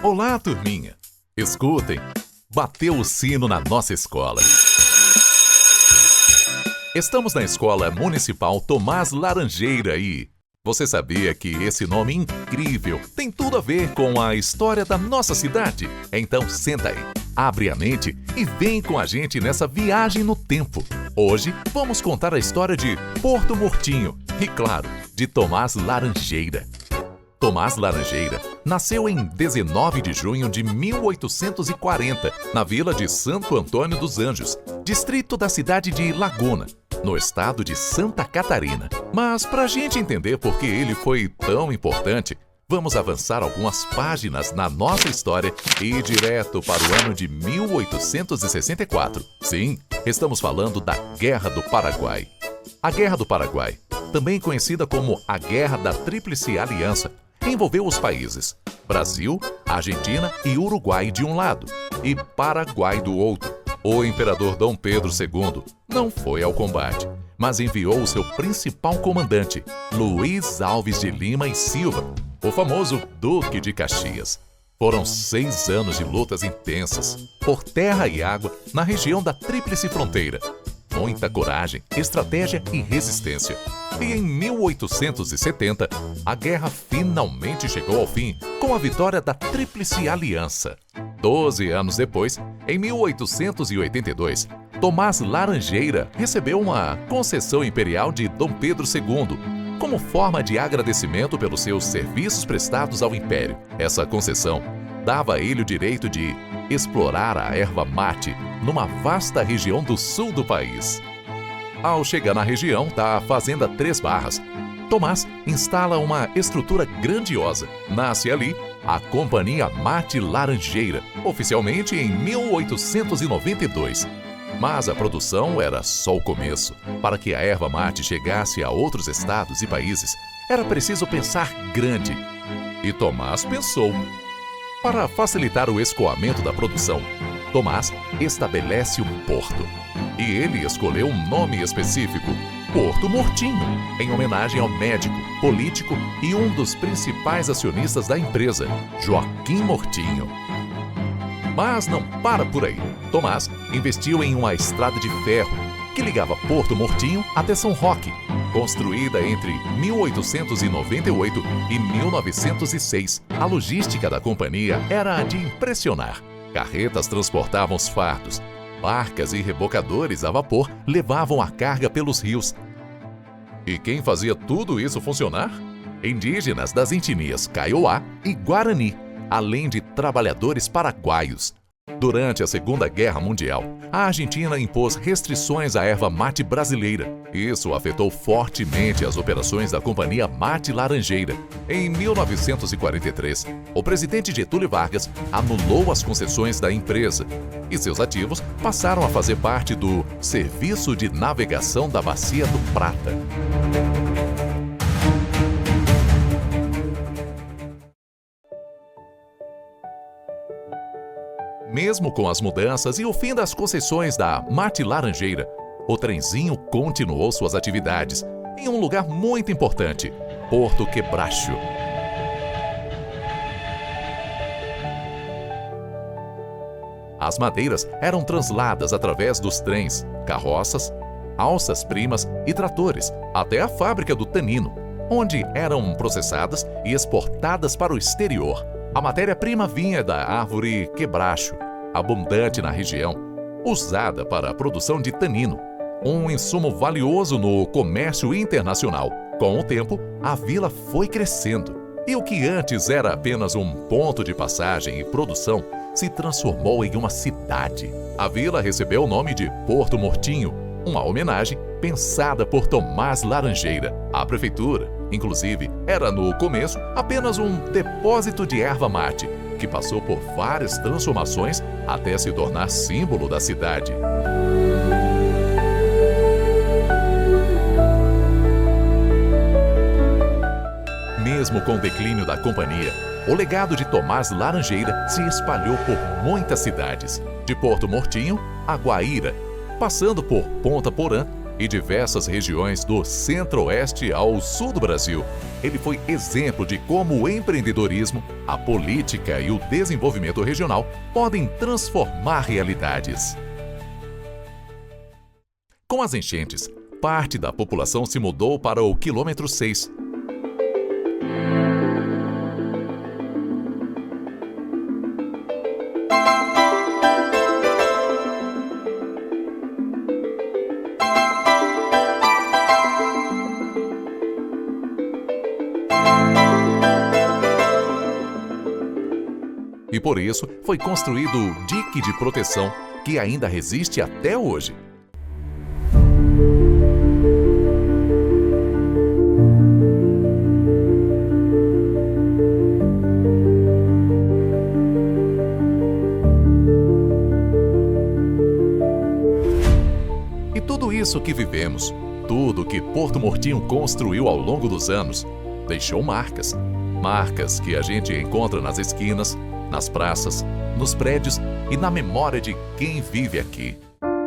Olá, turminha! Escutem, bateu o sino na nossa escola. Estamos na Escola Municipal Tomás Laranjeira e você sabia que esse nome incrível tem tudo a ver com a história da nossa cidade? Então senta aí, abre a mente e vem com a gente nessa viagem no tempo. Hoje vamos contar a história de Porto Murtinho e, claro, de Tomás Laranjeira. Tomás Laranjeira nasceu em 19 de junho de 1840, na vila de Santo Antônio dos Anjos, distrito da cidade de Laguna, no estado de Santa Catarina. Mas para a gente entender por que ele foi tão importante, vamos avançar algumas páginas na nossa história e ir direto para o ano de 1864. Sim, estamos falando da Guerra do Paraguai. A Guerra do Paraguai, também conhecida como a Guerra da Tríplice Aliança, envolveu os países Brasil, Argentina e Uruguai de um lado e Paraguai do outro. O imperador Dom Pedro II não foi ao combate, mas enviou o seu principal comandante, Luiz Alves de Lima e Silva, o famoso Duque de Caxias. Foram 6 anos de lutas intensas, por terra e água, na região da Tríplice Fronteira. Muita coragem, estratégia e resistência. E em 1870, a guerra finalmente chegou ao fim com a vitória da Tríplice Aliança. 12 anos depois, em 1882, Tomás Laranjeira recebeu uma concessão imperial de Dom Pedro II, como forma de agradecimento pelos seus serviços prestados ao Império. Essa concessão dava a ele o direito de explorar a erva mate numa vasta região do sul do país. Ao chegar na região da Fazenda Três Barras, Tomás instala uma estrutura grandiosa. Nasce ali a Companhia Mate Laranjeira, oficialmente em 1892. Mas a produção era só o começo. Para que a erva mate chegasse a outros estados e países, era preciso pensar grande. E Tomás pensou. Para facilitar o escoamento da produção, Tomás estabelece um porto. E ele escolheu um nome específico, Porto Murtinho, em homenagem ao médico, político e um dos principais acionistas da empresa, Joaquim Murtinho. Mas não para por aí. Tomás investiu em uma estrada de ferro que ligava Porto Murtinho até São Roque, construída entre 1898 e 1906. A logística da companhia era de impressionar. Carretas transportavam os fardos, barcas e rebocadores a vapor levavam a carga pelos rios. E quem fazia tudo isso funcionar? Indígenas das etnias Kaiowá e Guarani, além de trabalhadores paraguaios. Durante a Segunda Guerra Mundial, a Argentina impôs restrições à erva mate brasileira. Isso afetou fortemente as operações da Companhia Mate Laranjeira. Em 1943, o presidente Getúlio Vargas anulou as concessões da empresa e seus ativos passaram a fazer parte do Serviço de Navegação da Bacia do Prata. Mesmo com as mudanças e o fim das concessões da Mate Laranjeira, o trenzinho continuou suas atividades em um lugar muito importante, Porto Quebracho. As madeiras eram transladas através dos trens, carroças, alças-primas e tratores até a fábrica do tanino, onde eram processadas e exportadas para o exterior. A matéria-prima vinha da árvore quebracho, abundante na região, usada para a produção de tanino, um insumo valioso no comércio internacional. Com o tempo, a vila foi crescendo, e o que antes era apenas um ponto de passagem e produção se transformou em uma cidade. A vila recebeu o nome de Porto Murtinho, uma homenagem pensada por Tomás Laranjeira. A prefeitura, inclusive, era no começo apenas um depósito de erva mate, que passou por várias transformações até se tornar símbolo da cidade. Mesmo com o declínio da companhia, o legado de Tomás Laranjeira se espalhou por muitas cidades, de Porto Murtinho a Guaíra, passando por Ponta Porã e diversas regiões do centro-oeste ao sul do Brasil. Ele foi exemplo de como o empreendedorismo, a política e o desenvolvimento regional podem transformar realidades. Com as enchentes, parte da população se mudou para o quilômetro 6. E por isso foi construído o dique de proteção, que ainda resiste até hoje. E tudo isso que vivemos, tudo que Porto Murtinho construiu ao longo dos anos, deixou marcas. Marcas que a gente encontra nas esquinas, nas praças, nos prédios e na memória de quem vive aqui.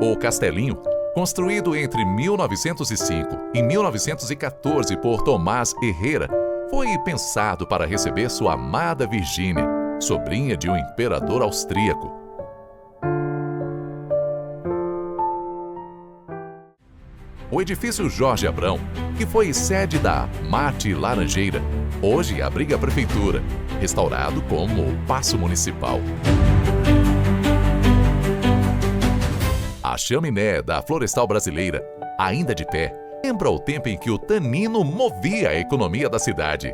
O Castelinho, construído entre 1905 e 1914 por Tomás Herrera, foi pensado para receber sua amada Virgínia, sobrinha de um imperador austríaco. O edifício Jorge Abrão, que foi sede da Mate Laranjeira, hoje abriga a prefeitura, restaurado como o Paço Municipal. A chaminé da Florestal Brasileira, ainda de pé, lembra o tempo em que o tanino movia a economia da cidade.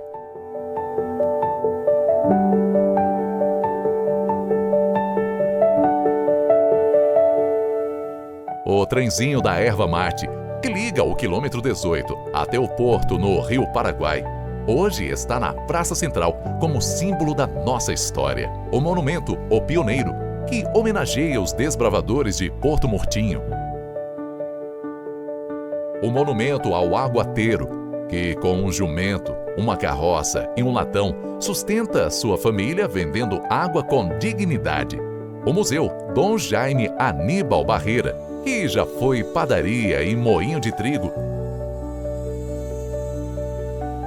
O trenzinho da erva mate, que liga o quilômetro 18 até o porto no Rio Paraguai, hoje está na Praça Central como símbolo da nossa história. O monumento O Pioneiro, que homenageia os desbravadores de Porto Murtinho. O monumento ao Aguateiro, que com um jumento, uma carroça e um latão sustenta sua família vendendo água com dignidade. O Museu Dom Jaime Aníbal Barreira, que já foi padaria e moinho de trigo,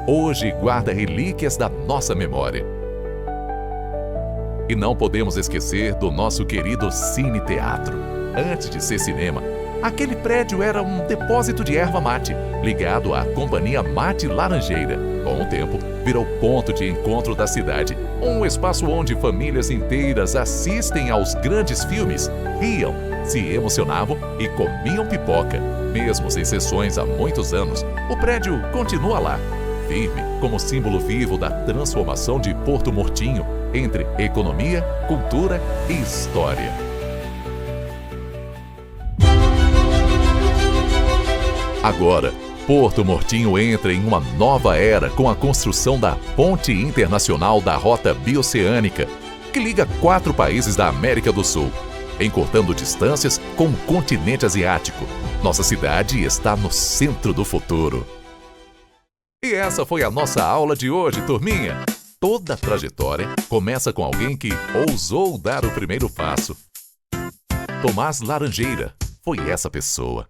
hoje guarda relíquias da nossa memória. E não podemos esquecer do nosso querido Cine Teatro. Antes de ser cinema, aquele prédio era um depósito de erva mate, ligado à Companhia Mate Laranjeira. Com o tempo, virou ponto de encontro da cidade, um espaço onde famílias inteiras assistem aos grandes filmes, riam, se emocionavam e comiam pipoca. Mesmo sem sessões há muitos anos, o prédio continua lá, firme como símbolo vivo da transformação de Porto Murtinho entre economia, cultura e história. Agora, Porto Murtinho entra em uma nova era com a construção da Ponte Internacional da Rota Bioceânica, que liga 4 países da América do Sul, encurtando distâncias com o continente asiático. Nossa cidade está no centro do futuro. E essa foi a nossa aula de hoje, turminha. Toda trajetória começa com alguém que ousou dar o primeiro passo. Tomás Laranjeira foi essa pessoa.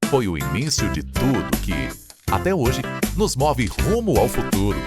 Foi o início de tudo que, até hoje, nos move rumo ao futuro.